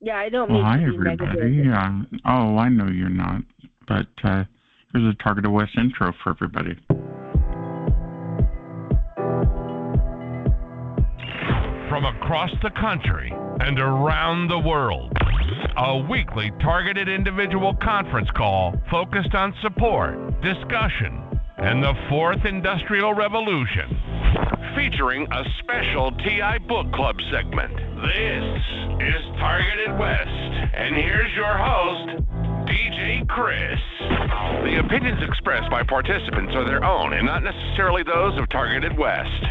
Yeah, I don't Well, mean to hi, be negative. everybody. Oh, I know you're not, but here's a Targeted West intro for everybody. From across the country and around the world, a weekly targeted individual conference call focused on support, discussion, and the fourth industrial revolution, featuring a special TI book club segment. This is Targeted West, and here's your host, DJ Chris. The opinions expressed by participants are their own and not necessarily those of Targeted West.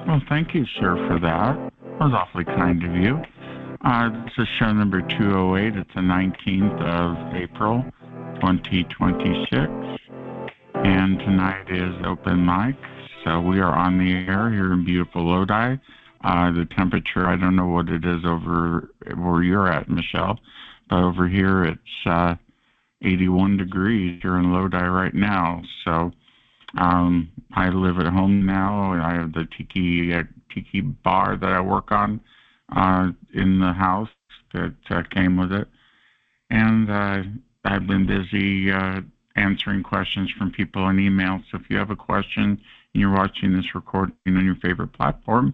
Well, thank you, sir, for that. That was awfully kind of you. This is show number 208. It's the 19th of April, 2026. And tonight is open mic. So we are on the air here in beautiful Lodi. The temperature, I don't know what it is over where you're at, Michelle, but over here it's 81 degrees here in Lodi right now. So I live at home now. I have the tiki bar that I work on in the house that came with it. And I've been busy answering questions from people on email. So if you have a question and you're watching this recording on your favorite platform,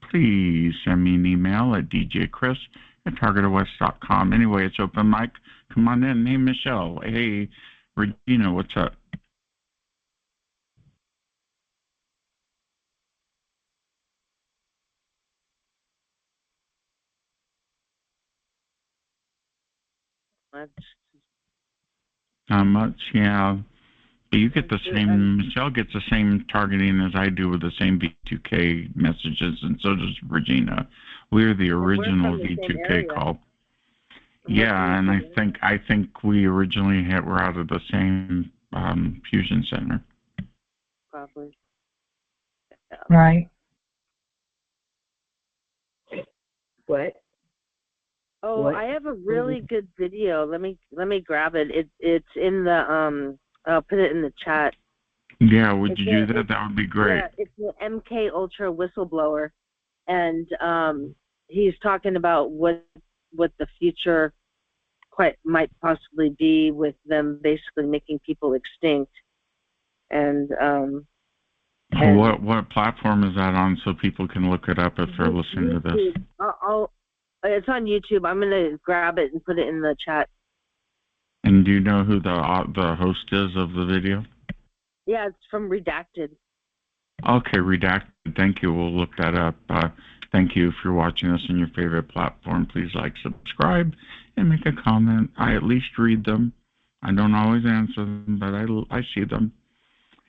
please send me an email at djchris@targetedwest.com. Anyway, it's open mic. Come on in. Hey, Michelle. Hey, Regina, what's up? Not much, yeah. But you get the same, Michelle gets the same targeting as I do with the same V2K messages, and so does Regina. We're the original V2K call. Yeah, and I think we originally were out of the same fusion center. Probably. Right. What? Oh, what? I have a really good video. Let me grab it. It's in the I'll put it in the chat. Yeah, would you do that? That would be great. Yeah, it's the MK Ultra whistleblower, and he's talking about what the future might possibly be with them basically making people extinct. And what platform is that on so people can look it up if they're listening to this? It's on YouTube. I'm gonna grab it and put it in the chat. And do you know who the host is of the video? Yeah, it's from Redacted. Okay, Redacted. Thank you. We'll look that up. Thank you. If you're watching us on your favorite platform, please like, subscribe, and make a comment. I at least read them. I don't always answer them, but I see them.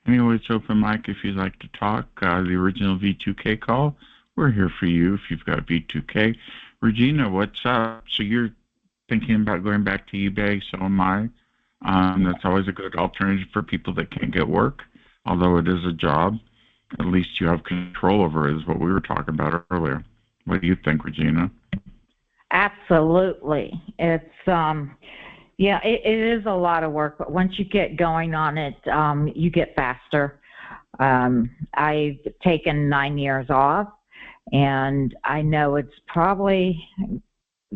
Anyway, it's open mic if you'd like to talk. The original V2K call. We're here for you if you've got V2K. Regina, what's up? So you're thinking about going back to eBay, so am I. That's always a good alternative for people that can't get work, although it is a job. At least you have control over it, is what we were talking about earlier. What do you think, Regina? Absolutely. It's, yeah, it is a lot of work, but once you get going on it, you get faster. I've taken 9 years off, and I know it's probably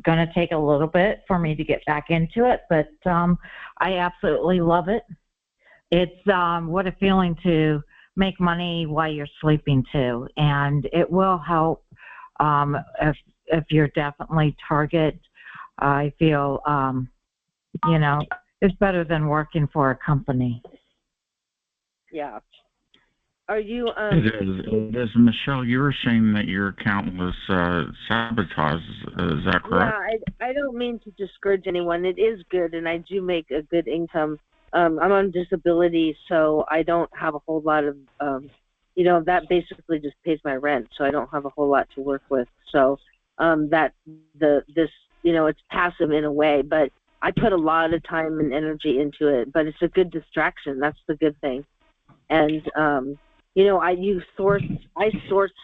going to take a little bit for me to get back into it, but I absolutely love it. It's what a feeling to make money while you're sleeping too, and it will help if you're definitely target. I feel it's better than working for a company. Yeah. Are you It is. Michelle, you were saying that your account was sabotaged. Is that correct? Yeah, I don't mean to discourage anyone. It is good, and I do make a good income. I'm on disability, so I don't have a whole lot of, that basically just pays my rent, so I don't have a whole lot to work with. So it's passive in a way, but I put a lot of time and energy into it. But it's a good distraction. That's the good thing. And I source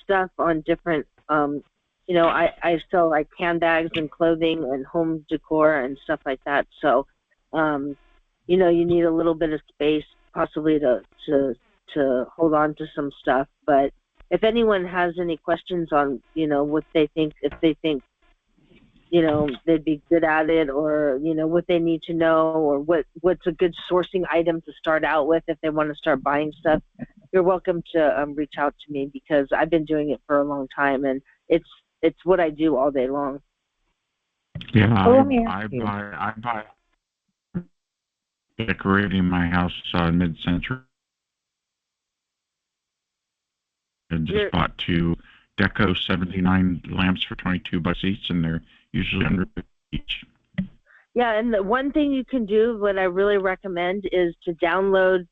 stuff on different. I sell like handbags and clothing and home decor and stuff like that. So. You need a little bit of space possibly to hold on to some stuff, but if anyone has any questions on, what they think, if they think, they'd be good at it, or, what they need to know, or what's a good sourcing item to start out with if they want to start buying stuff, you're welcome to reach out to me, because I've been doing it for a long time, and it's what I do all day long. Yeah, I buy decorating my house mid-century. I just bought 2 Deco 79 lamps for $22 each, and they're usually under $50 each. Yeah, and the one thing you can do, what I really recommend, is to download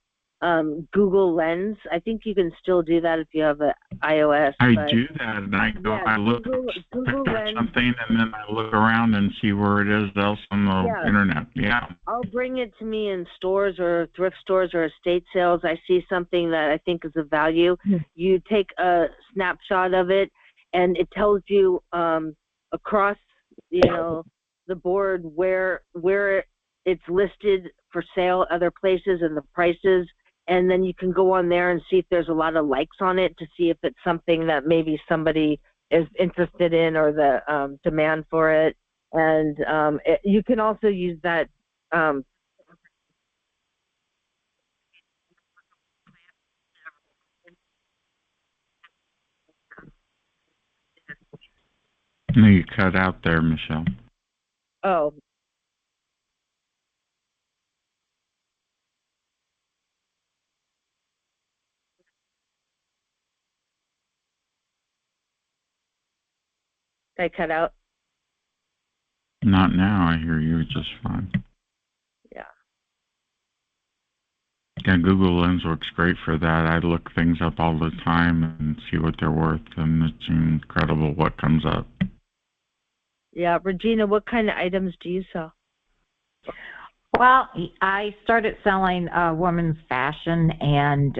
Google Lens. I think you can still do that if you have an iOS. I do that, and I look Google at Lens, something, and then I look around and see where it is else on the internet. Yeah. I'll bring it to me in stores or thrift stores or estate sales. I see something that I think is of value. You take a snapshot of it, and it tells you across, the board where it's listed for sale, other places, and the prices. And then you can go on there and see if there's a lot of likes on it, to see if it's something that maybe somebody is interested in, or the demand for it. And you can also use that. No, you cut out there, Michelle. Oh. Did I cut out? Not now. I hear you just fine. Yeah. Yeah, Google Lens works great for that. I look things up all the time and see what they're worth, and it's incredible what comes up. Yeah, Regina, what kind of items do you sell? Well, I started selling women's fashion, and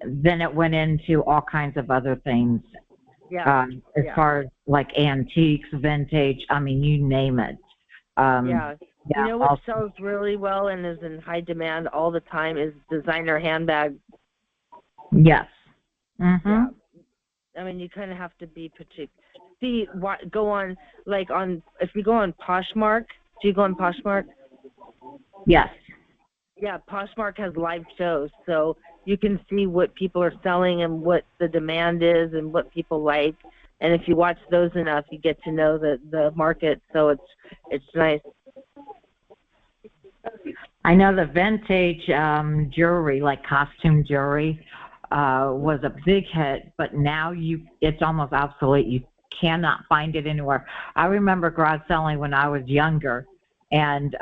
then it went into all kinds of other things. Yeah. As far as like antiques, vintage, I mean, you name it. You know what sells really well and is in high demand all the time is designer handbags. Yes. Mm-hmm. Yeah. I mean, you kind of have to be particular. See, go on, if you go on Poshmark, do you go on Poshmark? Yes. Yeah, Poshmark has live shows, so you can see what people are selling and what the demand is and what people like. And if you watch those enough, you get to know the market, so it's nice. I know the vintage jewelry, like costume jewelry, was a big hit, but now it's almost obsolete. You cannot find it anywhere. I remember garage selling when I was younger, and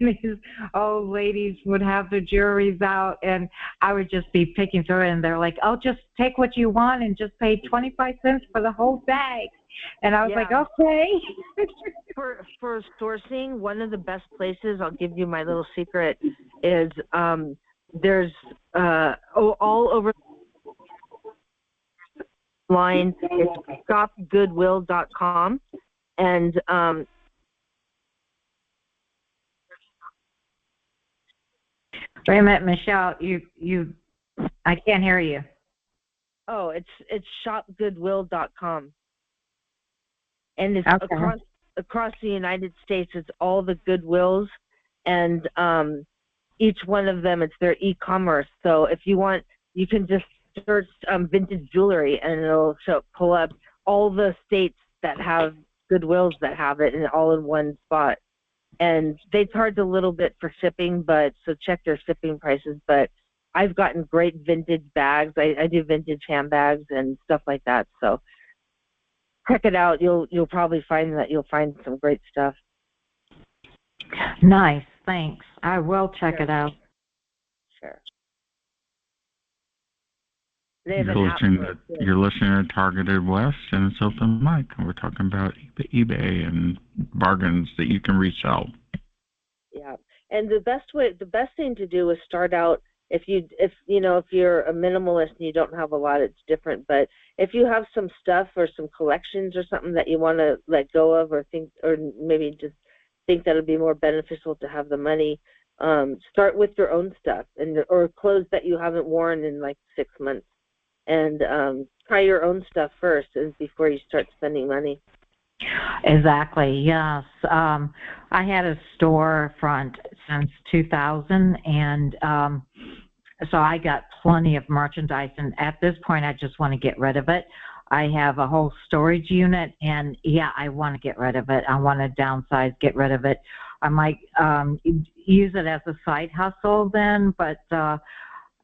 these old ladies would have the jewelries out, and I would just be picking through it, and they're like, oh, just take what you want and just pay 25 cents for the whole bag. And I was like, okay. For sourcing, one of the best places, I'll give you my little secret, is there's all over line. It's shopgoodwill.com, and wait a minute, Michelle, I can't hear you. Oh, it's shopgoodwill.com. And it's across the United States. It's all the Goodwills, and each one of them, it's their e-commerce. So if you want, you can just search vintage jewelry, and it'll pull up all the states that have Goodwills that have it, and all in one spot. And they charge a little bit for shipping, so check their shipping prices. But I've gotten great vintage bags. I do vintage handbags and stuff like that. So check it out. You'll probably find that you'll find some great stuff. Nice, thanks. I will check it out. Sure. You're listening to Targeted West, and it's open mic, and we're talking about eBay and bargains that you can resell. Yeah, and the best thing to do is start out. If you're a minimalist and you don't have a lot, it's different. But if you have some stuff or some collections or something that you want to let go of, or maybe just think that it'd be more beneficial to have the money, start with your own stuff or clothes that you haven't worn in like 6 months. and try your own stuff first before you start spending money. Exactly. Yes. I had a storefront since 2000, and so I got plenty of merchandise. And at this point, I just want to get rid of it. I have a whole storage unit, and yeah, I want to get rid of it. I want to downsize, get rid of it. I might use it as a side hustle then, but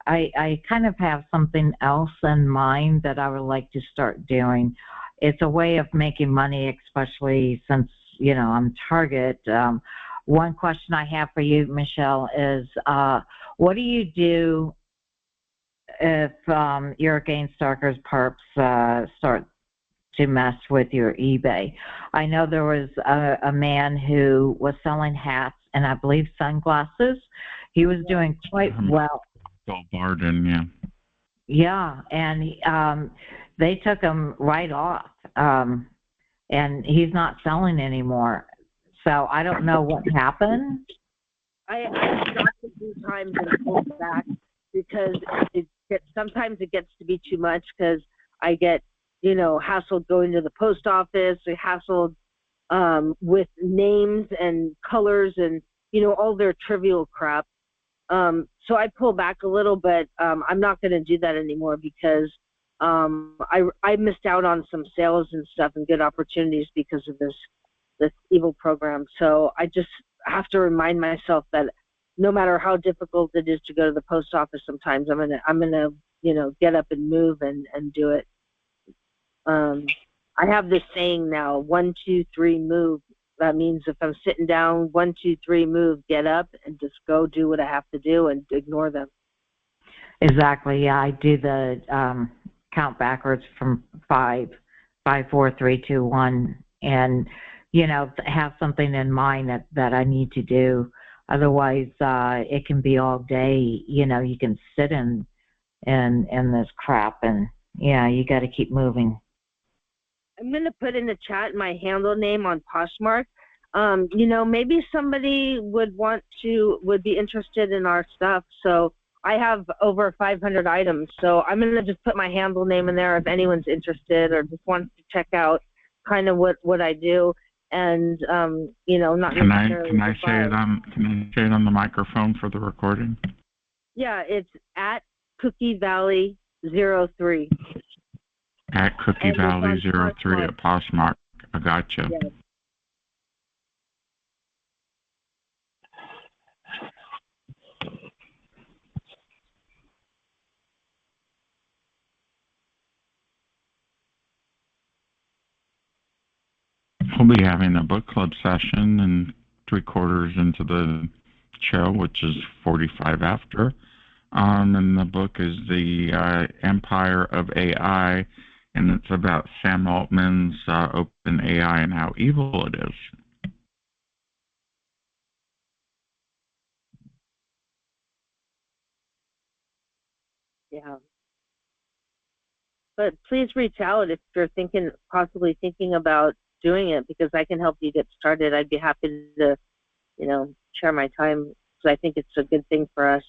I kind of have something else in mind that I would like to start doing. It's a way of making money, especially since, I'm Target. One question I have for you, Michelle, is what do you do if your gain stalkers perps start to mess with your eBay? I know there was a man who was selling hats and I believe sunglasses. He was doing quite well. Bill Barden, yeah. Yeah, and they took him right off, and he's not selling anymore. So I don't know what happened. I stopped a few times and pulled back because sometimes it gets to be too much because I get, hassled going to the post office, or hassled with names and colors and, all their trivial crap. So I pull back a little, but I'm not going to do that anymore because I missed out on some sales and stuff and good opportunities because of this evil program. So I just have to remind myself that no matter how difficult it is to go to the post office, sometimes I'm gonna get up and move and do it. I have this saying now: 1, 2, 3, move. That means if I'm sitting down, 1, 2, 3, move, get up, and just go do what I have to do and ignore them. Exactly. Yeah, I do the count backwards from 5, 5, 4, 3, 2, 1, and have something in mind that I need to do. Otherwise, it can be all day. You can sit in this crap, and you got to keep moving. I'm going to put in the chat my handle name on Poshmark. Maybe somebody would be interested in our stuff. So I have over 500 items. So I'm going to just put my handle name in there if anyone's interested or just wants to check out kind of what I do. And, not necessarily. Can I say it on the microphone for the recording? Yeah, it's at Cookie Valley 03. At Cookie Valley 03 at Poshmark. I gotcha. Yeah. We'll be having a book club session and 3/4 into the show, which is 45 after. And the book is The Empire of AI, and it's about Sam Altman's Open AI and how evil it is. Yeah. But please reach out if you're possibly thinking about doing it, because I can help you get started. I'd be happy to, share my time because I think it's a good thing for us.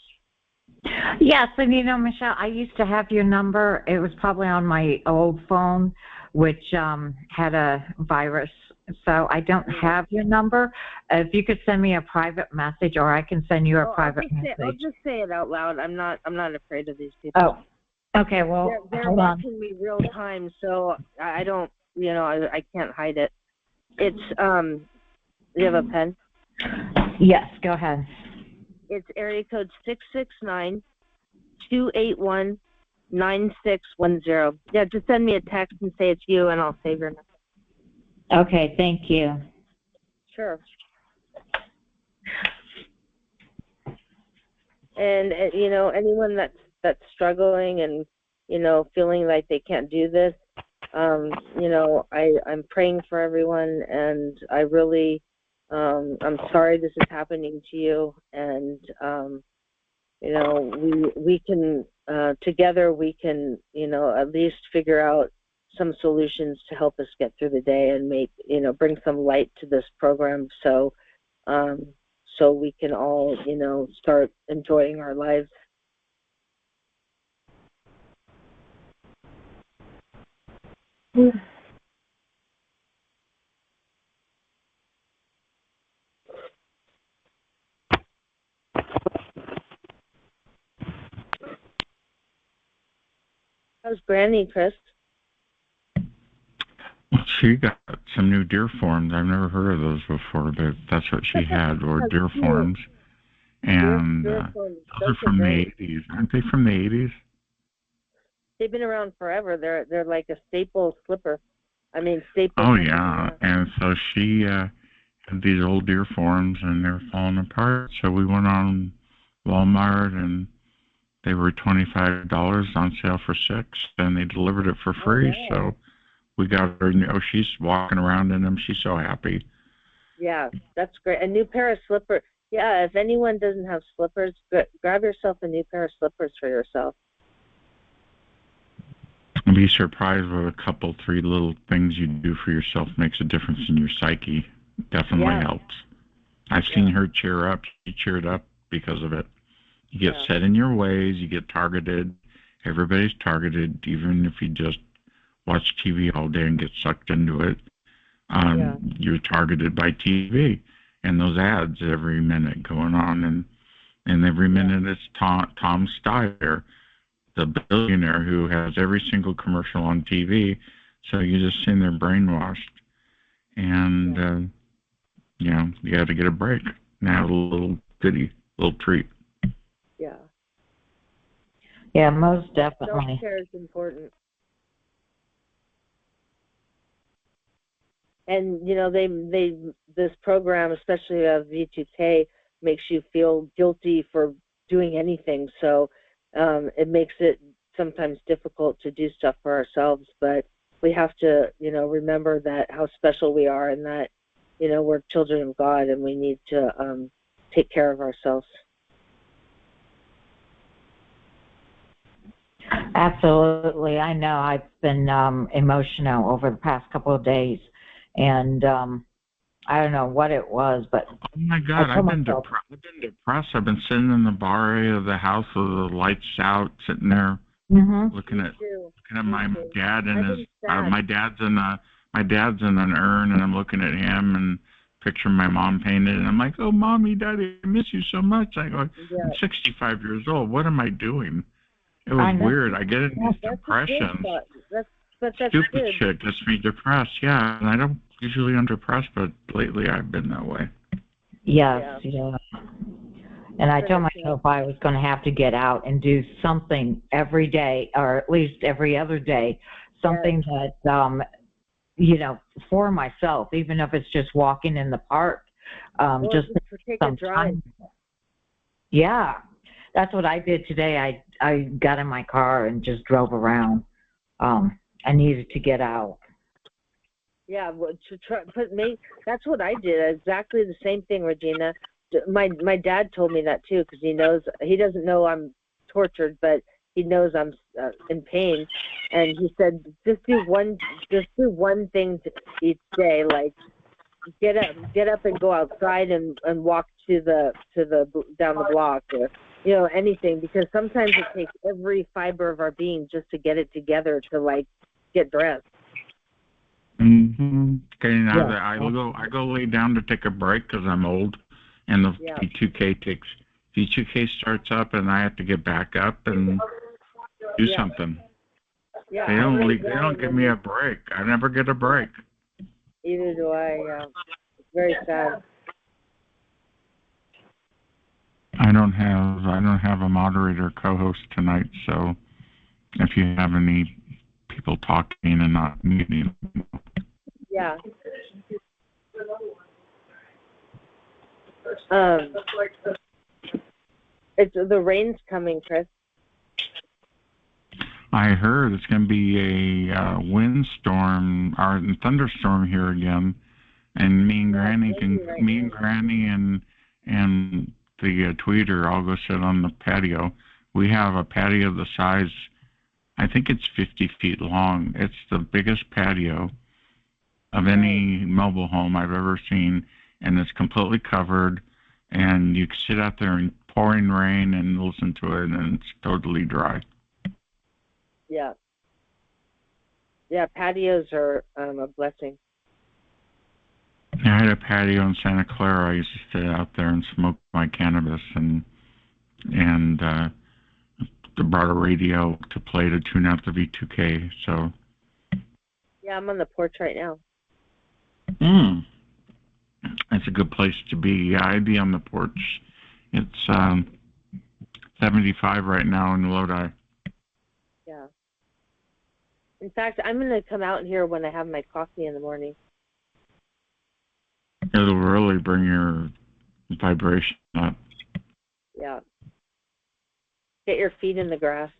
Yes, and Michelle, I used to have your number. It was probably on my old phone, which had a virus, so I don't have your number. If you could send me a private message, or I can send you a private message. I'll just say it out loud. I'm not afraid of these people. Oh, okay. Well, they're watching me real time, so I don't. I can't hide it. It's do you have a pen? Yes, go ahead. It's area code 669-281-9610. Yeah, just send me a text and say it's you, and I'll save your number. Okay, thank you. Sure. And anyone that's struggling and feeling like they can't do this, I'm praying for everyone, and I really I'm sorry this is happening to you, and we can together we can at least figure out some solutions to help us get through the day and bring some light to this program, so we can all start enjoying our lives. How's Granny, Chris? Well, she got some new deer forms. I've never heard of those before, but that's what she had, were deer forms. And deer those forms. are from the 80s. Aren't they from the 80s? They've been around forever. They're like a staple slipper. I mean, staple. Oh, yeah. And so she had these old deer forms, and they were falling apart. So we went on Walmart, and they were $25 on sale for 6, and they delivered it for free. Oh, wow. So we got her. Oh, she's walking around in them. She's so happy. Yeah, that's great. A new pair of slippers. Yeah, if anyone doesn't have slippers, grab yourself a new pair of slippers for yourself. You'll be surprised what a couple, 3 little things you do for yourself makes a difference in your psyche. Definitely helps. I've seen her cheer up. She cheered up because of it. You get set in your ways. You get targeted. Everybody's targeted, even if you just watch TV all day and get sucked into it. You're targeted by TV and those ads every minute going on, and every minute it's Tom Steyer, the billionaire who has every single commercial on TV. So you're just sitting there brainwashed, and you got to get a break and have a little treat. Yeah, most definitely. Self-care is important. And this program, especially of V2K, makes you feel guilty for doing anything. So it makes it sometimes difficult to do stuff for ourselves. But we have to, remember that how special we are, and that, we're children of God, and we need to take care of ourselves. Absolutely. I know I've been emotional over the past couple of days, and I don't know what it was, but oh my God, I've been depressed. I've been sitting in the bar area of the house with the lights out, sitting there looking at my dad and my dad's in an urn, and I'm looking at him and picturing my mom painted, and I'm like, oh, Mommy, Daddy, I miss you so much. I go, I'm 65 years old. What am I doing? It was weird. I get into these depressions. Stupid shit gets me depressed, and I don't usually am depressed, but lately I've been that way. Yes, yeah. And I told myself I was going to have to get out and do something every day, or at least every other day, something that, for myself, even if it's just walking in the park, just to take a drive. Yeah, that's what I did today. I got in my car and just drove around. I needed to get out. Yeah, that's what I did. Exactly the same thing, Regina. My dad told me that too, because he doesn't know I'm tortured, but he knows I'm in pain, and he said just do one thing each day, like get up and go outside and walk to the down the block, or anything, because sometimes it takes every fiber of our being just to get it together to like get dressed. Mm-hmm. Okay, now that I go lay down to take a break because I'm old, and the V2K starts up, and I have to get back up and do something. Yeah, they don't give me a break. I never get a break. Either do I. It's very sad. I don't have a moderator co-host tonight, so if you have any people talking and not muting. Yeah. It's the rain's coming, Chris. I heard it's going to be a windstorm or thunderstorm here again, and me and Granny and the tweeter all go sit on the patio. We have a patio the size, I think it's 50 feet long. It's the biggest patio of any mobile home I've ever seen, and it's completely covered, and you can sit out there in pouring rain and listen to it, and it's totally dry. Yeah. Yeah, patios are a blessing. I had a patio in Santa Clara. I used to sit out there and smoke my cannabis and brought a radio to play to tune out the V2K. So. Yeah, I'm on the porch right now. That's a good place to be. Yeah, I'd be on the porch. It's 75 right now in Lodi. Yeah. In fact, I'm going to come out here when I have my coffee in the morning. It'll really bring your vibration up. Yeah. Get your feet in the grass.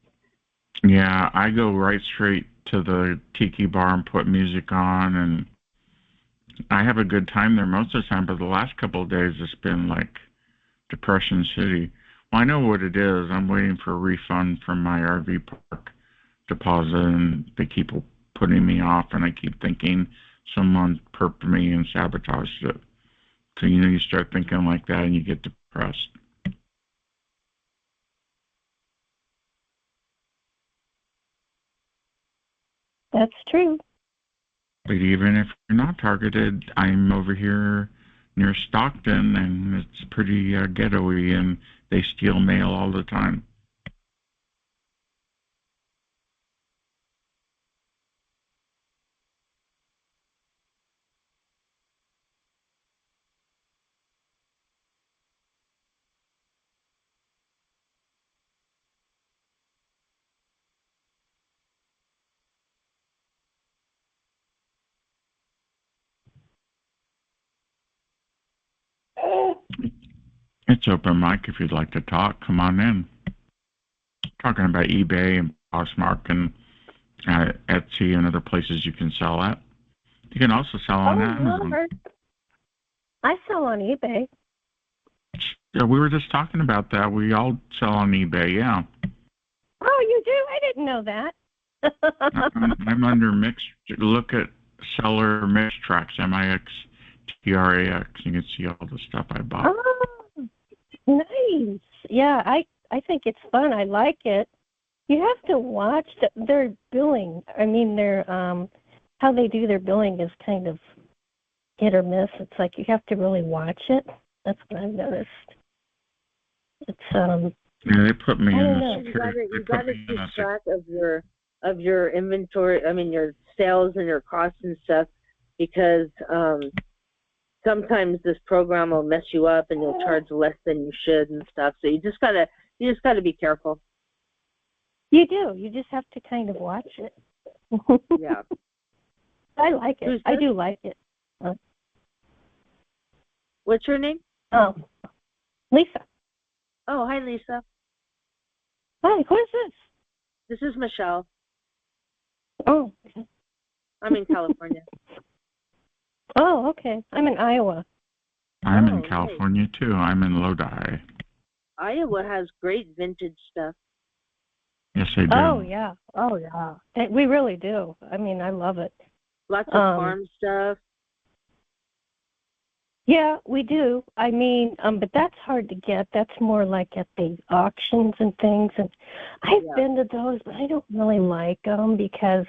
Yeah, I go right straight to the tiki bar and put music on, and I have a good time there most of the time, but the last couple of days it's been like Depression City. Well, I know what it is. I'm waiting for a refund from my RV park deposit, and they keep putting me off, and I keep thinking someone perped me and sabotaged it. So, you start thinking like that, and you get depressed. That's true. But even if you're not targeted, I'm over here near Stockton, and it's pretty ghetto-y, and they steal mail all the time. It's open mic if you'd like to talk. Come on in. Talking about eBay and Poshmark and Etsy and other places you can sell at. You can also sell on Amazon. Lord. I sell on eBay. Yeah, we were just talking about that. We all sell on eBay, yeah. Oh, you do? I didn't know that. I'm under mixed. Look at seller Mixtrax, MIXTRAX. You can see all the stuff I bought. Oh, nice. Yeah, I think it's fun. I like it. You have to watch their billing. I mean, their how they do their billing is kind of hit or miss. It's like you have to really watch it. That's what I've noticed. It's Yeah, they put me in a security. You got to keep track of your inventory. I mean, your sales and your costs and stuff, because sometimes this program will mess you up and you'll charge less than you should and stuff. So you just gotta be careful. You do. You just have to kind of watch it. Yeah. I like it. I do like it. What's your name? Oh, Lisa. Oh, hi, Lisa. Hi, who is this? This is Michelle. Oh. I'm in California. Oh, okay. I'm in Iowa. I'm in California, too. I'm in Lodi. Iowa has great vintage stuff. Yes, they do. Oh, yeah. Oh, yeah. We really do. I mean, I love it. Lots of farm stuff. Yeah, we do. I mean, but that's hard to get. That's more like at the auctions and things. And I've been to those, but I don't really like them because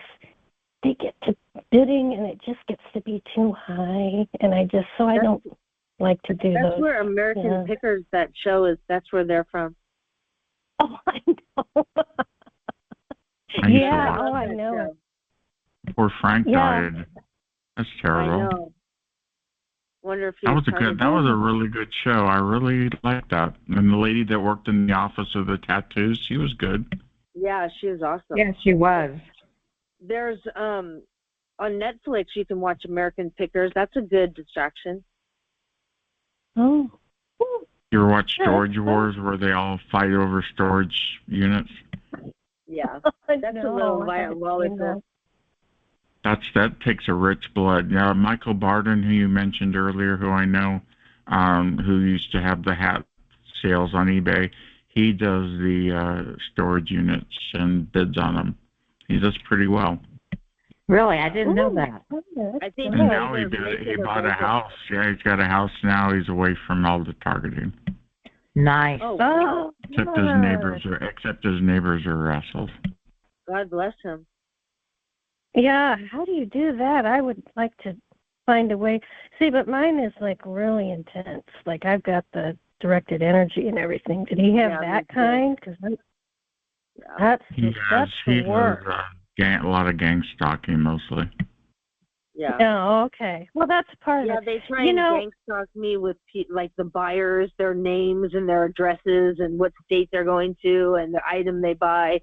they get to bidding and it just gets to be too high. And I don't like to do those. That's where American Pickers, that show is, that's where they're from. Oh, I know. Yeah, oh, I know. Poor Frank died. That's terrible. I know. Wonder if that was a really good show. I really liked that. And the lady that worked in the office of the tattoos, she was good. Yeah, she was awesome. Yeah, she was. There's on Netflix you can watch American Pickers. That's a good distraction. Oh. You ever watch Storage Wars where they all fight over storage units? Yeah, that's a little volatile. That takes a rich blood. Yeah, Michael Barden, who you mentioned earlier, who I know, who used to have the hat sales on eBay, he does the storage units and bids on them. He does pretty well. Really, I didn't know that. I think. And now he bought a house. Yeah, he's got a house now. He's away from all the targeting. Nice. Except his neighbors are wrestled. God bless him. Yeah, how do you do that? I would like to find a way. See, but mine is like really intense. Like I've got the directed energy and everything. Did he have that kind? Because that's He the worst. a lot of gang stalking mostly. Yeah. Oh, okay. Well, that's part of it. Yeah, they try and gang stalk me with like the buyers, their names and their addresses and what state they're going to and the item they buy,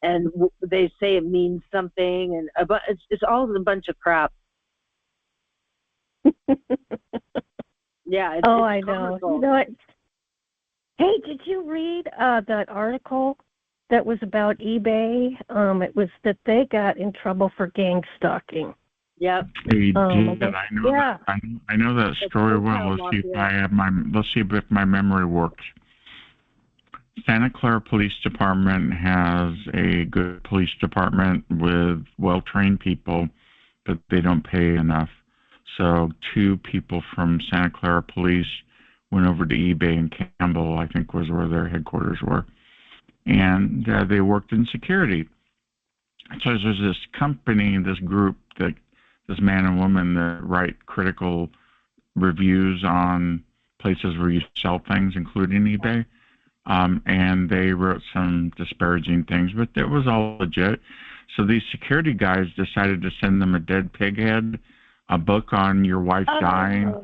and they say it means something, and but it's all a bunch of crap. Yeah. It's I know. You know what? Hey, did you read that article that was about eBay? It was that they got in trouble for gang stalking. Yep. They did. I know that. I know that story well. Let's see if my memory works. Santa Clara Police Department has a good police department with well-trained people, but they don't pay enough. So 2 people from Santa Clara Police went over to eBay in Campbell, I think was where their headquarters were, and they worked in security. So there's this company, this group, that this man and woman that write critical reviews on places where you sell things, including eBay. And they wrote some disparaging things, but it was all legit. So these security guys decided to send them a dead pig head, a book on your wife dying,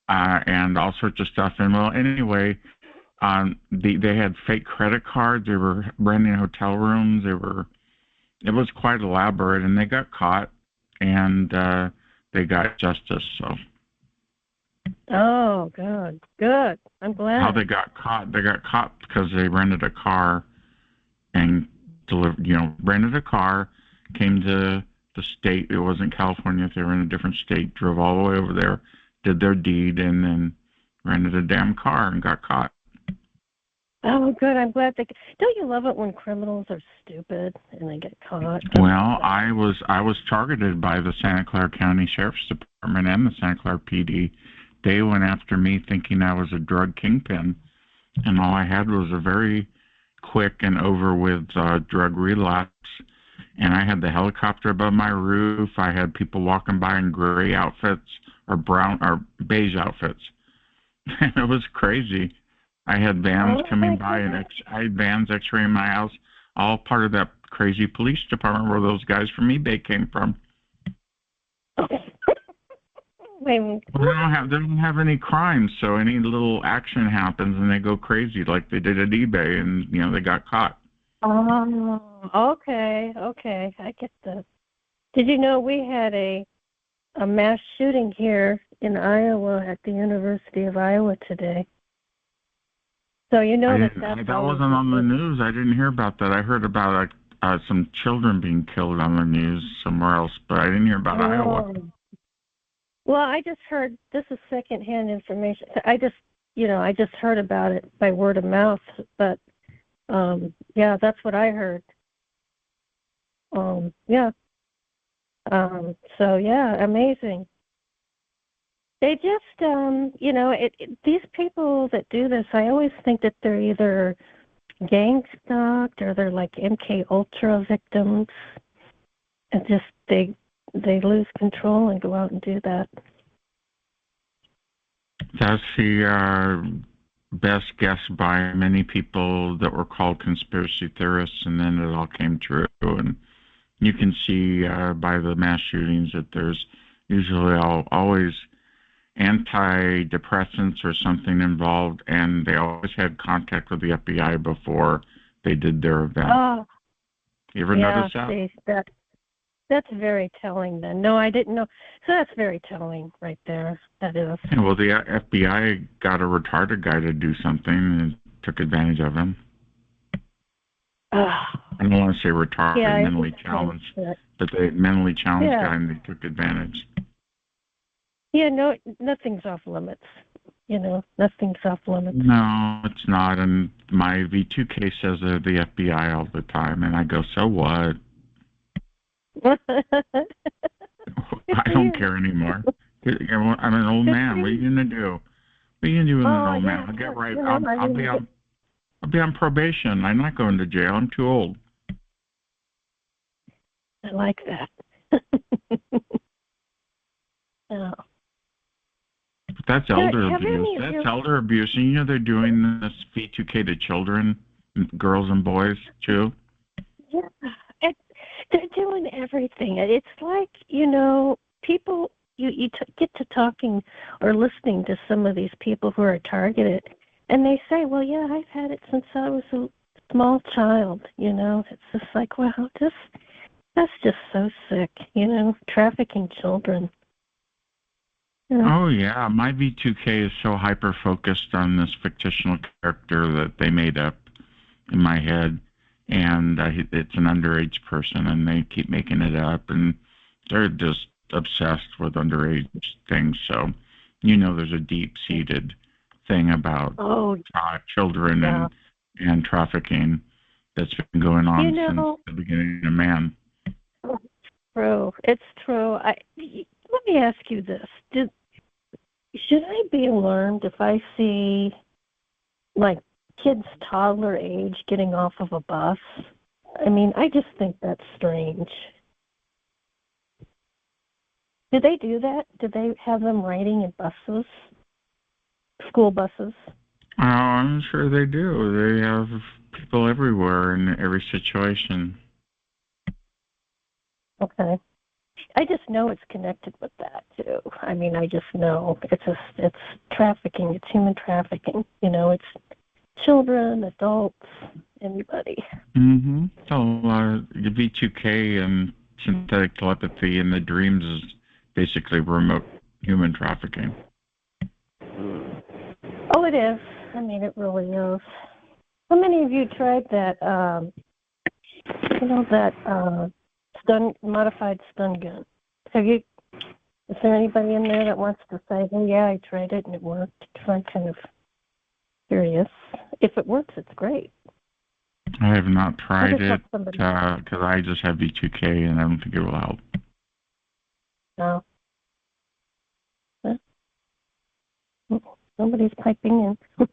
and all sorts of stuff. And well, anyway, they had fake credit cards. They were renting hotel rooms. It was quite elaborate, and they got caught, and they got justice. So. Oh, good. I'm glad. How they got caught? They got caught because they rented a car and rented a car, came to the state. It wasn't California. They were in a different state. Drove all the way over there, did their deed, and then rented a damn car and got caught. Oh, good. I'm glad they. Don't you love it when criminals are stupid and they get caught? Well, I was targeted by the Santa Clara County Sheriff's Department and the Santa Clara PD. They went after me thinking I was a drug kingpin, and all I had was a very quick and over with drug relapse. And I had the helicopter above my roof. I had people walking by in gray outfits or brown or beige outfits. It was crazy. I had vans coming by, and I had vans x-raying my house, all part of that crazy police department where those guys from eBay came from. They don't have any crimes, so any little action happens and they go crazy like they did at eBay, and they got caught. Oh, okay. I get that. Did you know we had a mass shooting here in Iowa at the University of Iowa today? So that wasn't on the news. I didn't hear about that. I heard about some children being killed on the news somewhere else, but I didn't hear about Iowa. Well, I just heard, this is secondhand information. I just heard about it by word of mouth, but yeah, that's what I heard. Yeah. So yeah, amazing. They just, these people that do this, I always think that they're either gang stalked or they're like MK Ultra victims, and just they lose control and go out and do that. That's the best guess by many people that were called conspiracy theorists, and then it all came true. And you can see by the mass shootings that there's usually always antidepressants or something involved, and they always had contact with the FBI before they did their event. Oh, you ever notice that? That's very telling then. No, I didn't know. So that's very telling right there. That is. Yeah, well, the FBI got a retarded guy to do something and took advantage of him. I don't want to say retarded, mentally challenged, but the mentally challenged guy, and they took advantage. Yeah, no, nothing's off limits. Nothing's off limits. No, it's not. And my V2 case says they're the FBI all the time, and I go, so what? I don't care anymore. I'm an old man. What are you gonna do? What are you gonna do with an old man? I'll get right. I'll be on probation. I'm not going to jail. I'm too old. I like that. Yeah. But that's elder abuse. That's elder abuse. And you know they're doing this V2K to children, girls and boys too. Yeah, they're doing everything. It's like, people, you get to talking or listening to some of these people who are targeted, and they say, well, yeah, I've had it since I was a small child, It's just like, wow, that's just so sick, trafficking children. Oh, yeah. My V2K is so hyper-focused on this fictional character that they made up in my head. And it's an underage person, and they keep making it up. And they're just obsessed with underage things. So, there's a deep-seated thing about children and trafficking that's been going on since the beginning of man. It's true. Let me ask you this. Should I be alarmed if I see, like, kids toddler age getting off of a bus? I mean, I just think that's strange. Do they do that? Do they have them riding in buses? School buses? Oh, I'm sure they do. They have people everywhere in every situation. Okay. I just know it's connected with that too. I mean, I just know it's trafficking. It's human trafficking. It's children, adults, anybody. Mm-hmm. So the V2K and synthetic telepathy and the dreams is basically remote human trafficking. Oh, it is. I mean, it really is. How many of you tried that? Modified stun gun. Have you? Is there anybody in there that wants to say, "Oh yeah, I tried it and it worked"? I'm kind of curious. If it works, it's great. I have not tried it because I just have V2K and I don't think it will help. No. Somebody's piping in.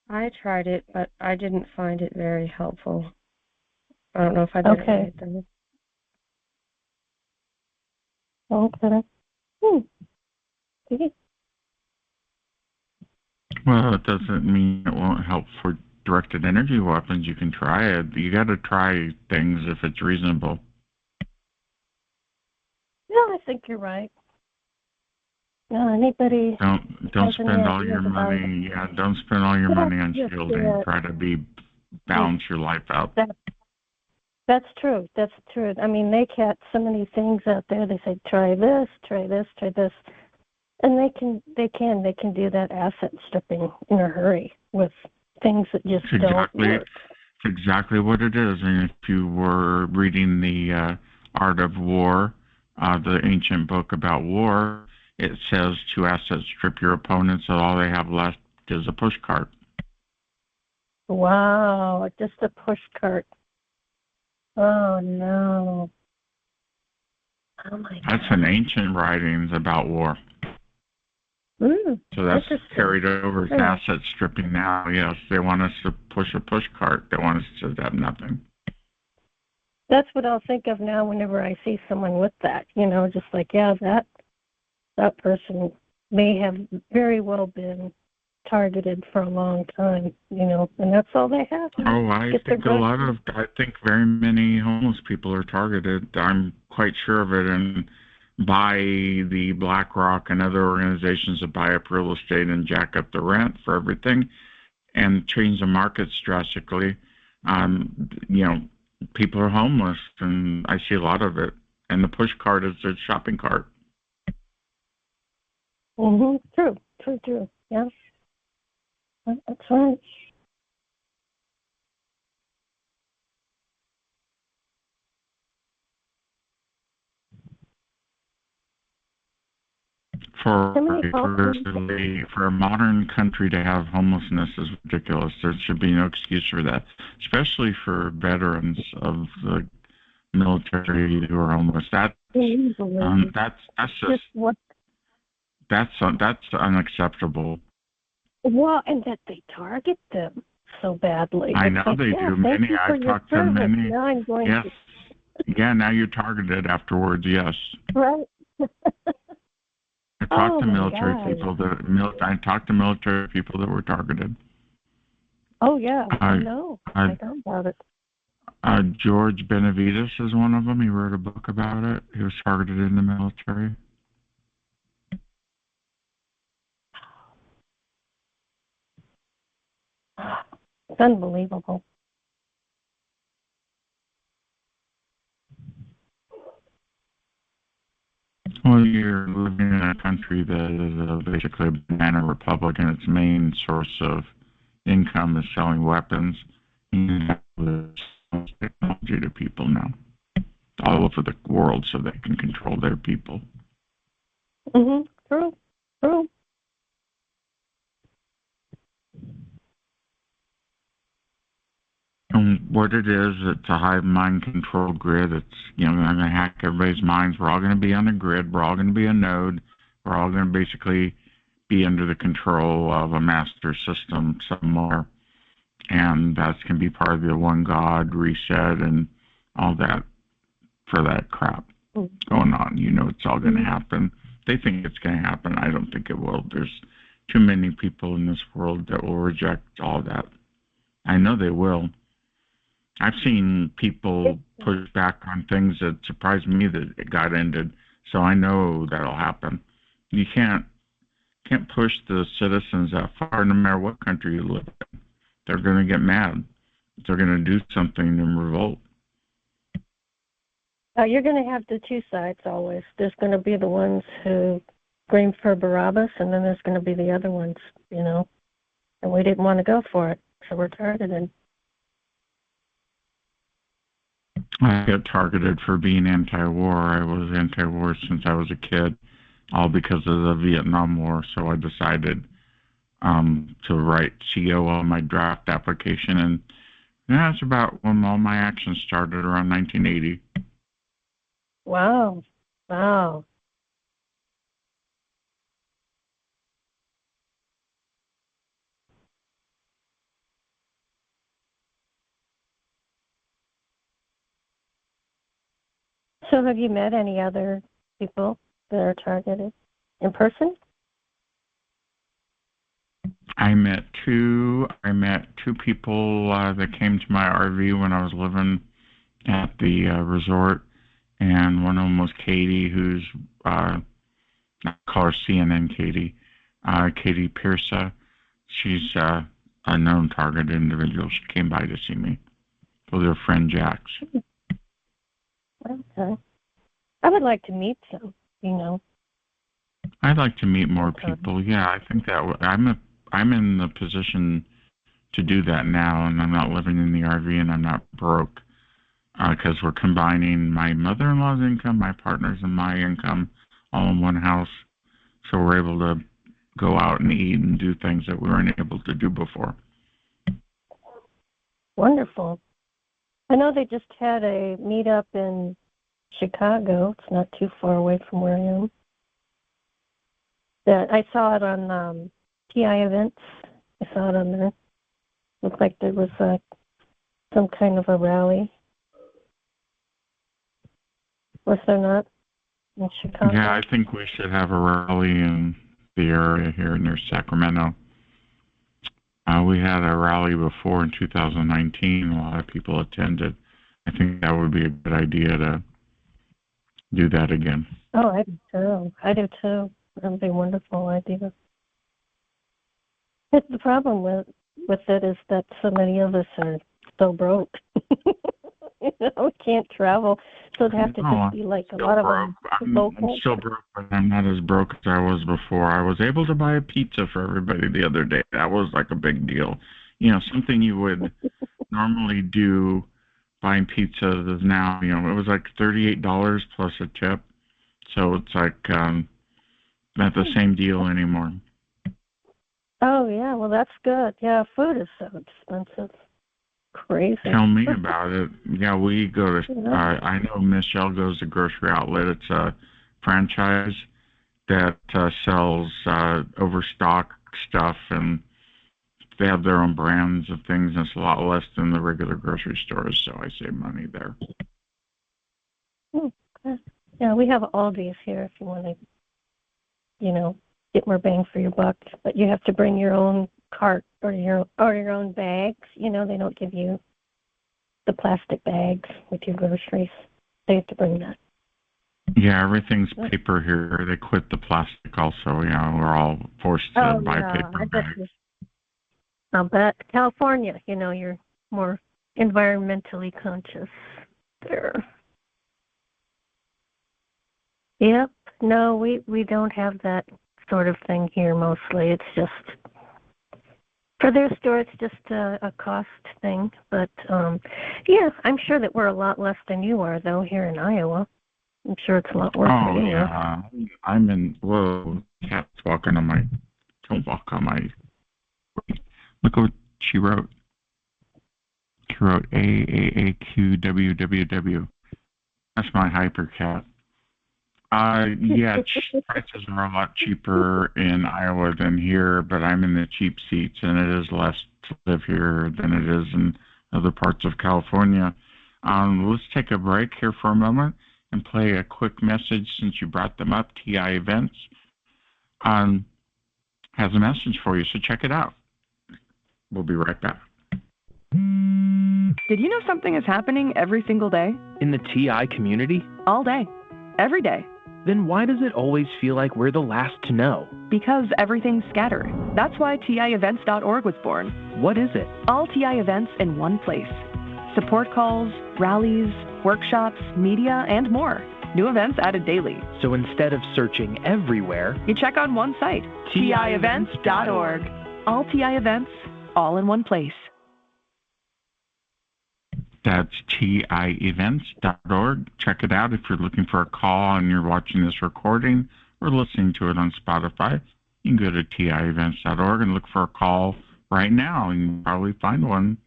I tried it, but I didn't find it very helpful. I don't know if I did it right then. Okay. Well, it doesn't mean it won't help for directed energy weapons. You can try it. You got to try things if it's reasonable. Yeah, I think you're right. Yeah, anybody. Don't spend all your money. Yeah, don't spend all your money on shielding. Try to balance your life out. That's true. That's true. I mean, they got so many things out there. They say, try this, try this, try this, and they can do that asset stripping in a hurry with things that just don't work. It's exactly what it is. And if you were reading the Art of War, the ancient book about war, it says to asset strip your opponents, so all they have left is a push cart. Wow, just a push cart. Oh, no. Oh, my God. That's an ancient writings about war. So that's carried over to asset stripping now. Yes, they want us to push a push cart. They want us to have nothing. That's what I'll think of now whenever I see someone with that. Just like, yeah, that person may have very well been targeted for a long time, and that's all they have. Oh, I think very many homeless people are targeted. I'm quite sure of it, and by the BlackRock and other organizations that buy up real estate and jack up the rent for everything and change the markets drastically. People are homeless, and I see a lot of it. And the push cart is the shopping cart. True. Yeah. That's right. For a modern country to have homelessness is ridiculous. There should be no excuse for that, especially for veterans of the military who are homeless. That's unacceptable. Well, and that they target them so badly. I know they do. I've talked to many. Now I'm going yes. Yeah, now you're targeted afterwards, yes. Right. talked to my military God. people I talked to military people that were targeted. Oh, yeah, I know. I know about it. George Benavides is one of them. He wrote a book about it. He was targeted in the military. It's unbelievable. Well, you're living in a country that is basically a banana republic, and its main source of income is selling weapons. You have this technology to people now, all over the world, so they can control their people. True. True. And what it is, it's a hive mind control grid. It's, going to hack everybody's minds. We're all going to be on a grid. We're all going to be a node. We're all going to basically be under the control of a master system somewhere. And that's going to be part of the one God reset and all that for that crap going on. It's all going to happen. They think it's going to happen. I don't think it will. There's too many people in this world that will reject all that. I know they will. I've seen people push back on things that surprised me that it got ended. So I know that'll happen. You can't push the citizens that far, no matter what country you live in. They're going to get mad. They're going to do something and revolt. You're going to have the two sides always. There's going to be the ones who scream for Barabbas, and then there's going to be the other ones, And we didn't want to go for it, so we're targeted. I got targeted for being anti-war. I was anti-war since I was a kid, all because of the Vietnam War. So I decided to write CO on my draft application, and that's about when all my actions started, around 1980. Wow. So have you met any other people that are targeted in person? I met two people that came to my RV when I was living at the resort, and one of them was Katie, who's I call her CNN Katie, Katie Pierce. She's a known targeted individual. She came by to see me with her friend Jax. Okay. I would like to meet some, I'd like to meet more people. Yeah, I think that I'm in the position to do that now, and I'm not living in the RV, and I'm not broke because we're combining my mother-in-law's income, my partner's, and my income all in one house. So we're able to go out and eat and do things that we weren't able to do before. Wonderful. I know they just had a meetup in Chicago. It's not too far away from where I am. I saw it on TI events. I saw it on there. Looked like there was some kind of a rally. Was there not in Chicago? Yeah, I think we should have a rally in the area here near Sacramento. We had a rally before in 2019. A lot of people attended. I think that would be a good idea to do that again. Oh, I do too. That would be a wonderful idea. The problem with it is that so many of us are so broke. We can't travel, so it'd have to just be like a lot broke. of them local. I'm still broke, but I'm not as broke as I was before. I was able to buy a pizza for everybody the other day. That was like a big deal. Something you would normally do buying pizzas is now, it was like $38 plus a tip. So it's like not the same deal anymore. Oh, yeah. Well, that's good. Yeah, food is so expensive. Crazy. Tell me about it. Yeah, we go to, I know Michelle goes to Grocery Outlet. It's a franchise that sells overstock stuff, and they have their own brands of things, and it's a lot less than the regular grocery stores, so I save money there. Okay. Yeah, we have Aldi's here if you want to get more bang for your buck. But you have to bring your own cart or your own bags. They don't give you the plastic bags with your groceries. So you have to bring that. Yeah, everything's paper here. They quit the plastic also. We're all forced to buy paper bags. I'll bet California, you're more environmentally conscious there. Yep. No, we don't have that sort of thing here mostly. It's just, for their store, it's just a cost thing. But, yeah, I'm sure that we're a lot less than you are, though, here in Iowa. I'm sure it's a lot worse Oh, than you yeah. I'm in, whoa, cat's walking on my, don't walk on my, look what she wrote. She wrote AAAQWWW. That's my hyper cat. Yeah, prices are a lot cheaper in Iowa than here, but I'm in the cheap seats, and it is less to live here than it is in other parts of California. Let's take a break here for a moment and play a quick message since you brought them up. TI Events has a message for you, so check it out. We'll be right back. Did you know something is happening every single day? In the TI community? All day. Every day. Then why does it always feel like we're the last to know? Because everything's scattered. That's why TIEvents.org was born. What is it? All TI events in one place. Support calls, rallies, workshops, media, and more. New events added daily. So instead of searching everywhere, you check on one site, TIEvents.org. All TI events, all in one place. That's TIEvents.org. Check it out if you're looking for a call and you're watching this recording or listening to it on Spotify. You can go to TIEvents.org and look for a call right now, and you'll probably find one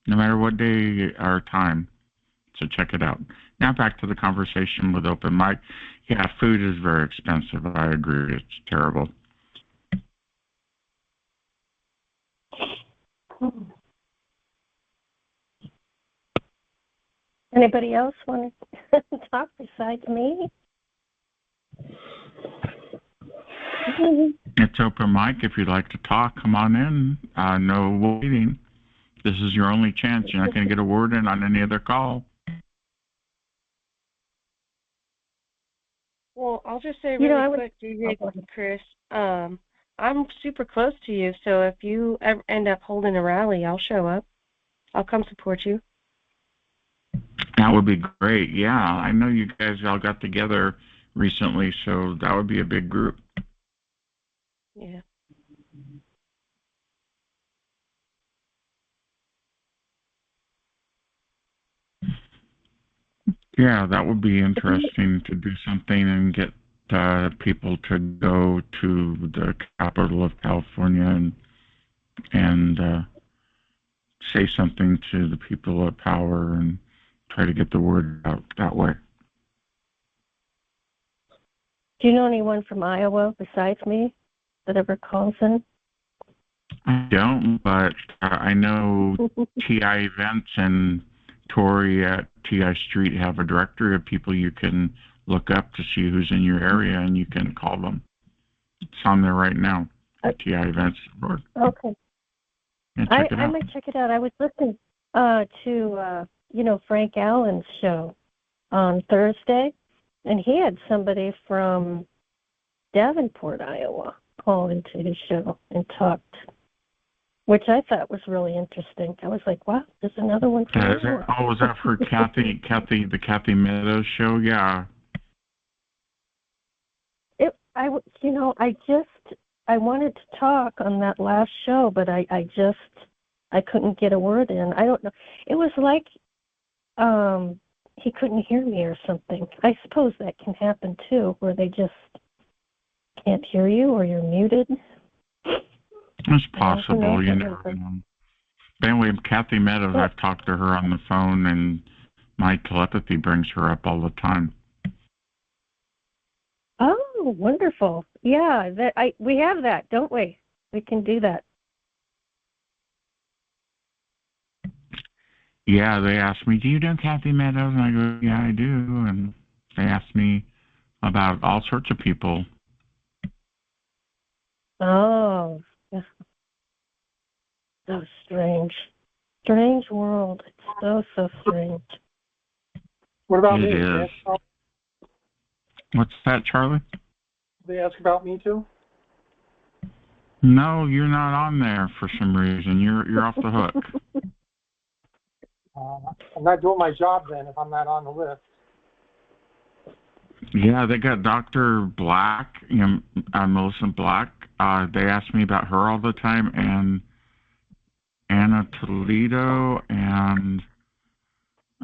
no matter what day or time. So check it out. Now back to the conversation with Open Mic. Yeah, food is very expensive. I agree. It's terrible. Anybody else want to talk besides me? It's Open Mic. If you'd like to talk, come on in. No waiting. This is your only chance. You're not going to get a word in on any other call. Well, I'll just say really quick, DJ Chris, I'm super close to you, so if you ever end up holding a rally, I'll show up. I'll come support you. That would be great. Yeah, I know you guys all got together recently, so that would be a big group. Yeah. Yeah, that would be interesting to do something and get people to go to the capital of California and say something to the people of power and try to get the word out that way. Do you know anyone from Iowa besides me that ever calls in? I don't, but I know TI Events and Tori at TI Street have a directory of people you can look up to see who's in your area, and you can call them. It's on there right now at TI Events board. Okay. I might check it out. I was listening to Frank Allen's show on Thursday, and he had somebody from Davenport, Iowa, call into his show and talked, which I thought was really interesting. I was like, wow, there's another one from Iowa. Was that for the Kathy Meadows show? Yeah. I wanted to talk on that last show, but I couldn't get a word in. I don't know. It was like he couldn't hear me or something. I suppose that can happen too, where they just can't hear you or you're muted. It's possible, you know. But anyway, Kathy Meadows, I've talked to her on the phone, and my telepathy brings her up all the time. Oh, wonderful. Yeah, we have that, don't we? We can do that. Yeah, they asked me, do you know Kathy Meadows? And I go, yeah, I do. And they asked me about all sorts of people. Oh, yeah. So strange. Strange world. It's so strange. What about It me? is. What's that, Charlie? They ask about me too? No, you're not on there for some reason. You're off the hook. I'm not doing my job then if I'm not on the list. Yeah, they got Dr. Black, Melissa Black. They ask me about her all the time, and Anna Toledo, and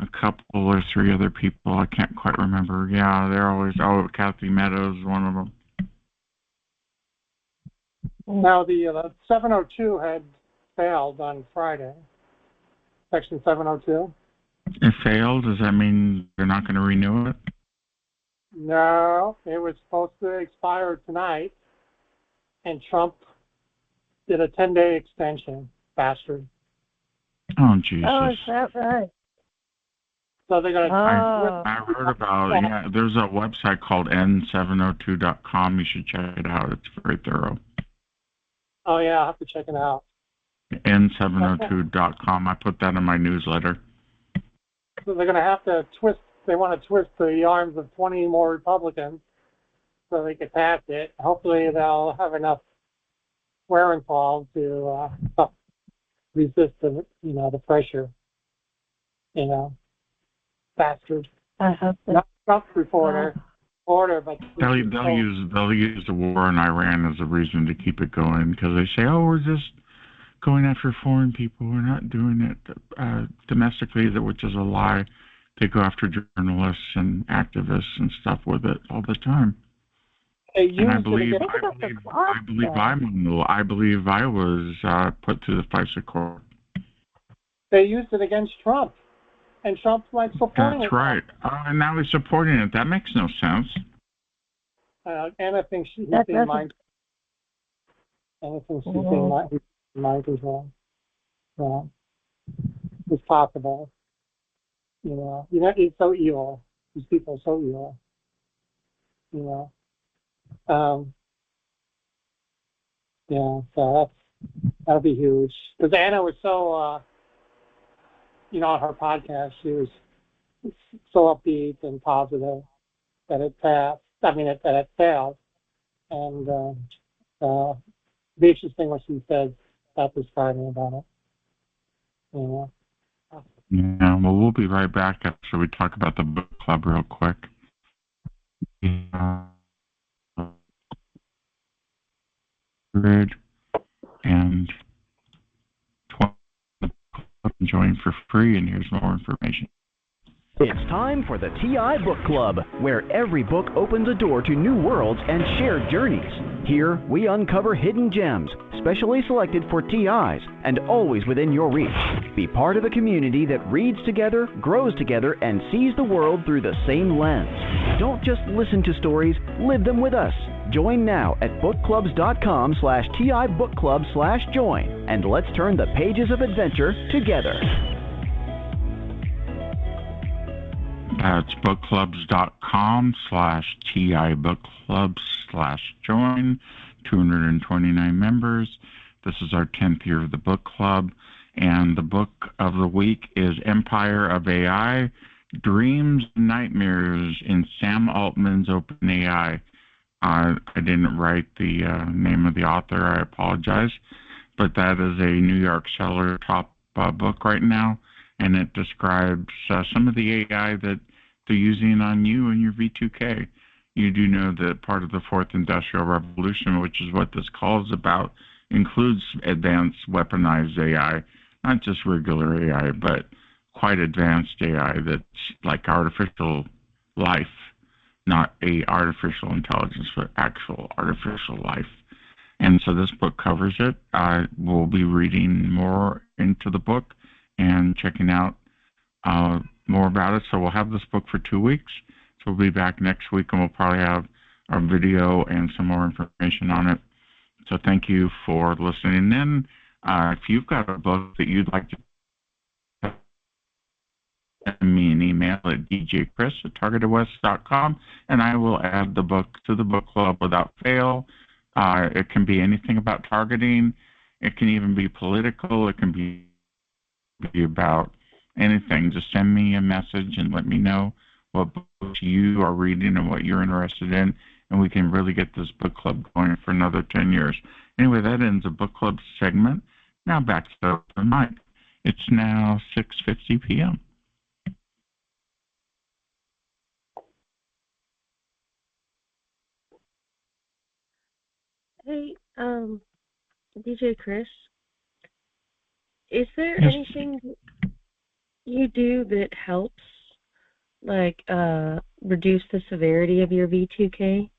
a couple or three other people. I can't quite remember. Yeah, they're always. Oh, Kathy Meadows, one of them. Now, the 702 had failed on Friday. Section 702. It failed. Does that mean they're not going to renew it? No, it was supposed to expire tonight, and Trump did a 10-day extension. Bastard. Oh, Jesus. Oh, is that right? So they're going to... I heard about it. Yeah, there's a website called n702.com. You should check it out. It's very thorough. Oh, yeah, I'll have to check it out. n702.com. I put that in my newsletter. So they're going to have to twist... They want to twist the arms of 20 more Republicans so they can pass it. Hopefully they'll have enough wherewithal to resist the, the pressure. Bastard. Not Trump reporter, but They'll use the war in Iran as a reason to keep it going, because they say, oh, we're just going after foreign people. We're not doing it domestically, which is a lie. They go after journalists and activists and stuff with it all the time. And I believe I was put through the FISA court. They used it against Trump, and Trump's like supporting it. That's right. And now he's supporting it. That makes no sense. Anna thinks he's being mind. Anna thinks he's being mind control. It's possible. He's so evil. These people are so evil. So that'll be huge. Because Anna was so, on her podcast, she was so upbeat and positive that it passed. That it failed. And the interesting what she said about this Friday about it. Yeah, well, we'll be right back after we talk about the book club real quick. And 20 join for free, and here's more information. It's time for the TI Book Club, where every book opens a door to new worlds and shared journeys. Here, we uncover hidden gems, specially selected for TIs, and always within your reach. Be part of a community that reads together, grows together, and sees the world through the same lens. Don't just listen to stories, live them with us. Join now at bookclubs.com/TI-bookclub/join, and let's turn the pages of adventure together. That's bookclubs.com/TI-bookclubs/join. 229 members. This is our 10th year of the book club, and the book of the week is Empire of AI, Dreams and Nightmares in Sam Altman's OpenAI. I didn't write the name of the author. I apologize, but that is a New York seller top book right now, and it describes some of the AI that they're using on you and your V2K. You do know that part of the fourth industrial revolution, which is what this call is about, includes advanced weaponized AI, not just regular AI, but quite advanced AI that's like artificial life, not a artificial intelligence, but actual artificial life. And so this book covers it. We'll be reading more into the book and checking out more about it. So we'll have this book for 2 weeks. So we'll be back next week, and we'll probably have our video and some more information on it. So thank you for listening in. If you've got a book that you'd like to send me an email at djchris@targetedwest.com, and I will add the book to the book club without fail. It can be anything about targeting. It can even be political. It can be about anything. Just send me a message and let me know what books you are reading and what you're interested in, and we can really get this book club going for another 10 years. Anyway, that ends the book club segment. Now back to the mic. It's now 6:50 p.m. Hey, DJ Chris, is there Yes. anything you do that helps, like, reduce the severity of your V2K?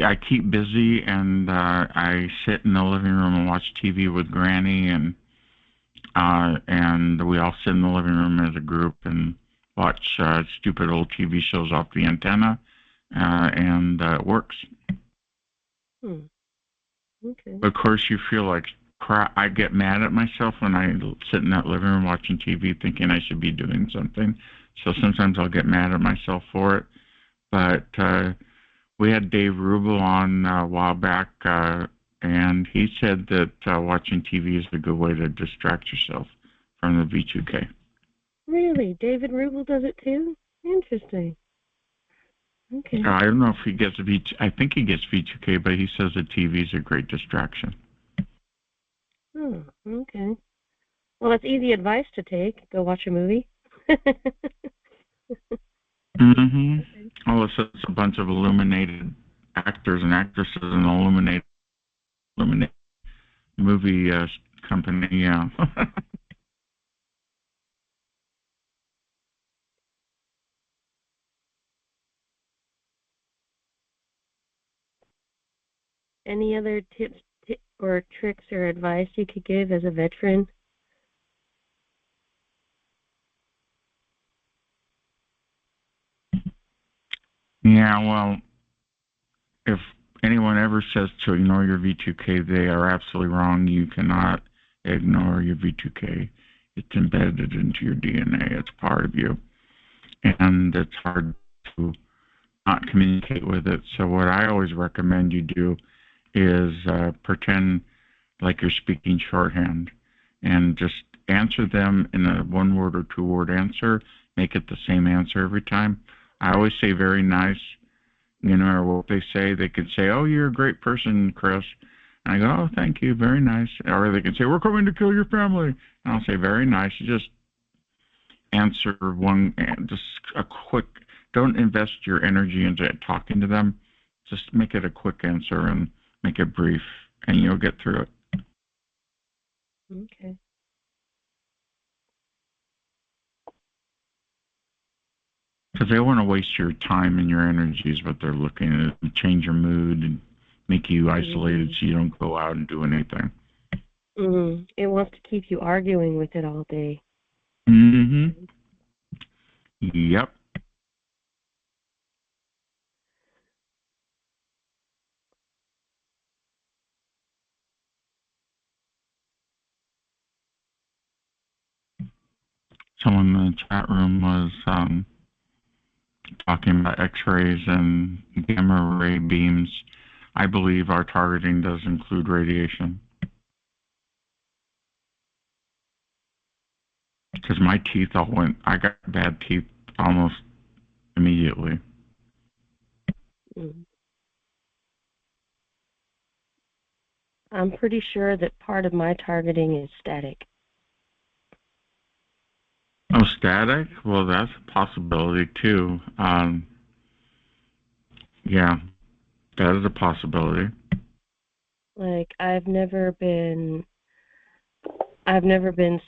I keep busy, and I sit in the living room and watch TV with Granny, and we all sit in the living room as a group and watch stupid old TV shows off the antenna, and it works. Okay. Of course, you feel like crap. I get mad at myself when I sit in that living room watching TV thinking I should be doing something. So sometimes I'll get mad at myself for it. But we had Dave Rubel on a while back, and he said that watching TV is a good way to distract yourself from the V2K. Really? David Rubel does it too? Interesting. Okay. I don't know if he gets I think he gets V2K, but he says that TV is a great distraction. Oh, okay. Well, that's easy advice to take. Go watch a movie. Mm-hmm. Well, it's a bunch of illuminated actors and actresses in an illuminated movie company, yeah. Any other tips or tricks or advice you could give as a veteran? Yeah, well, if anyone ever says to ignore your V2K, they are absolutely wrong. You cannot ignore your V2K. It's embedded into your DNA. It's part of you. And it's hard to not communicate with it. So what I always recommend you do is pretend like you're speaking shorthand and just answer them in a one-word or two-word answer. Make it the same answer every time. I always say very nice, no matter what they say. They could say, "Oh, you're a great person, Chris." And I go, "Oh, thank you, very nice." Or they can say, "We're coming to kill your family." And I'll say, "Very nice." You just answer just a quick, don't invest your energy into talking to them. Just make it a quick answer and make it brief, and you'll get through it. Okay. Because they want to waste your time and your energy is what they're looking at. Change your mood and make you isolated so you don't go out and do anything. It wants to keep you arguing with it all day. Mm-hmm. Yep. Someone in the chat room was talking about X-rays and gamma ray beams. I believe our targeting does include radiation. Because my teeth I got bad teeth almost immediately. I'm pretty sure that part of my targeting is static. Oh, static? Well, that's a possibility too. Yeah, that is a possibility. Like I've never been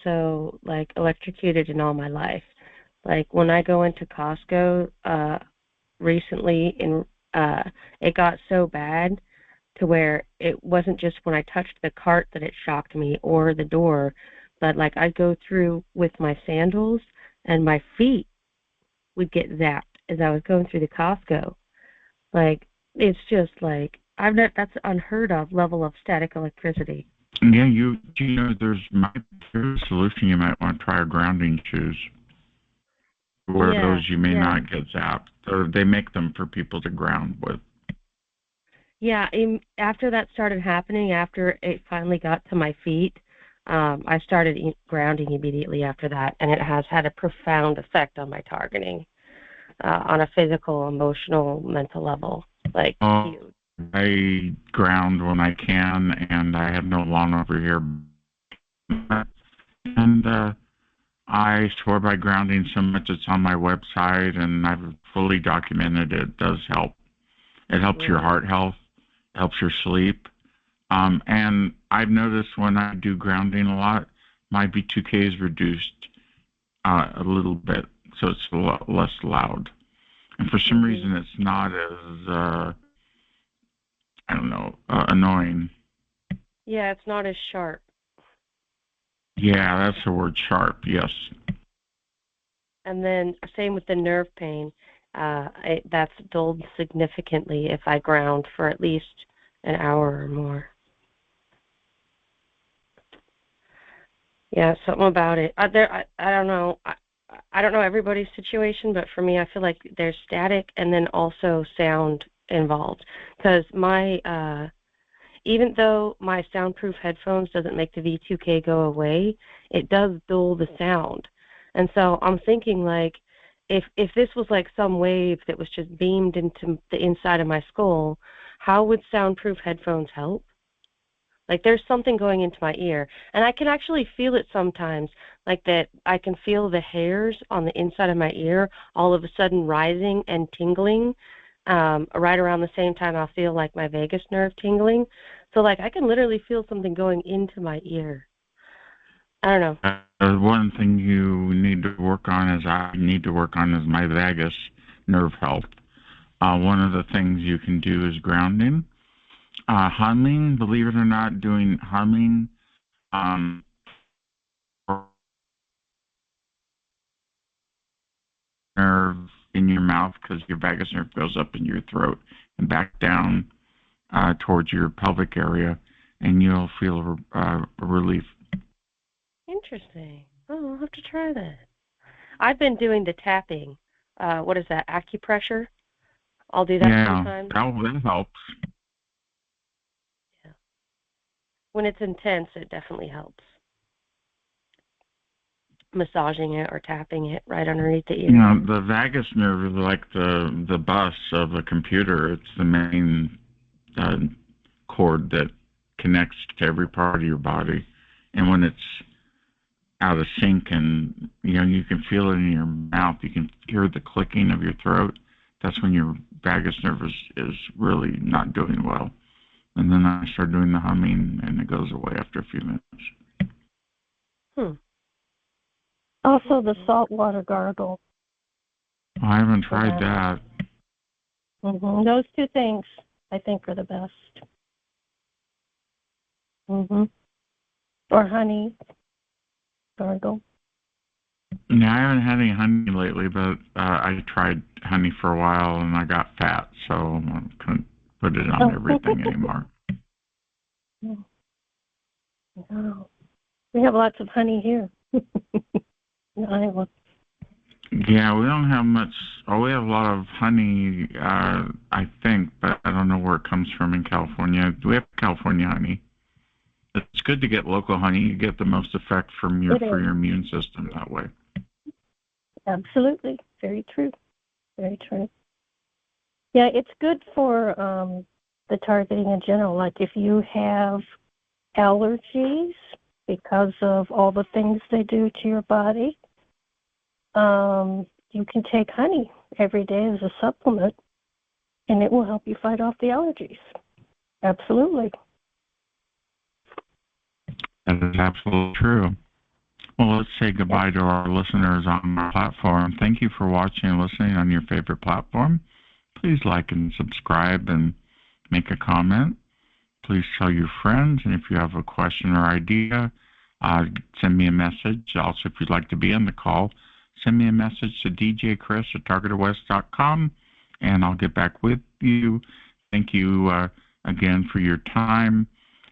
so like electrocuted in all my life. Like when I go into Costco recently, it got so bad to where it wasn't just when I touched the cart that it shocked me or the door, but like I'd go through with my sandals and my feet would get zapped as I was going through the Costco. Like it's just like that's unheard of level of static electricity. Yeah, there's a solution. You might want to try grounding shoes. Where those you may not get zapped. They make them for people to ground with. Yeah, after that started happening, after it finally got to my feet, I started grounding immediately after that, and it has had a profound effect on my targeting, on a physical, emotional, mental level. Like, huge. I ground when I can, and I have no lawn over here. And I swear by grounding so much it's on my website, and I've fully documented it. It does help. It helps your heart health, helps your sleep. And I've noticed when I do grounding a lot, my B2K is reduced a little bit, so it's a lot less loud. And for some reason, it's not as, I don't know, annoying. Yeah, it's not as sharp. Yeah, that's the word, sharp, yes. And then same with the nerve pain. That's dulled significantly if I ground for at least an hour or more. Yeah, something about it. I don't know. I don't know everybody's situation, but for me, I feel like there's static and then also sound involved. Because even though my soundproof headphones doesn't make the V2K go away, it does dull the sound. And so I'm thinking, like, if this was like some wave that was just beamed into the inside of my skull, how would soundproof headphones help? Like, there's something going into my ear, and I can actually feel it sometimes, like that I can feel the hairs on the inside of my ear all of a sudden rising and tingling. Right around the same time I'll feel like my vagus nerve tingling. So, like, I can literally feel something going into my ear. I don't know. One thing you need to work on is my vagus nerve health. One of the things you can do is grounding. Humming, believe it or not, doing humming nerve in your mouth, because your vagus nerve goes up in your throat and back down towards your pelvic area, and you'll feel relief. Interesting. Oh, I'll have to try that. I've been doing the tapping. What is that, acupressure? I'll do that sometimes. Yeah, that helps. Yeah. When it's intense, it definitely helps. Massaging it or tapping it right underneath the ear. You know, the vagus nerve is like the bus of a computer. It's the main cord that connects to every part of your body. And when it's out of sync, and you can feel it in your mouth, you can hear the clicking of your throat, that's when your vagus nerve is really not doing well. And then I start doing the humming, and it goes away after a few minutes. Also, the saltwater gargle. I haven't tried that. Those two things, I think, are the best. Or honey gargle. Yeah, I haven't had any honey lately, but I tried honey for a while, and I got fat, so I couldn't put it on everything anymore. No. We have lots of honey here. In Iowa. Yeah, we don't have much. Oh, we have a lot of honey, I think, but I don't know where it comes from in California. We have California honey. It's good to get local honey. You get the most effect for your immune system that way. Absolutely. Very true. Very true. Yeah, it's good for the targeting in general. Like if you have allergies because of all the things they do to your body, you can take honey every day as a supplement, and it will help you fight off the allergies. Absolutely. That is absolutely true. Well, let's say goodbye to our listeners on our platform. Thank you for watching and listening on your favorite platform. Please like and subscribe and make a comment. Please tell your friends, and if you have a question or idea, send me a message. Also, if you'd like to be on the call, send me a message to djchris@targetedwest.com, and I'll get back with you. Thank you again for your time,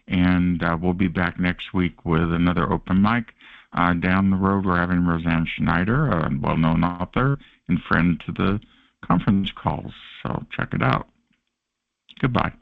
and we'll be back next week with another open mic. Down the road, we're having Roseanne Schneider, a well-known author and friend to the conference calls, so check it out. Goodbye.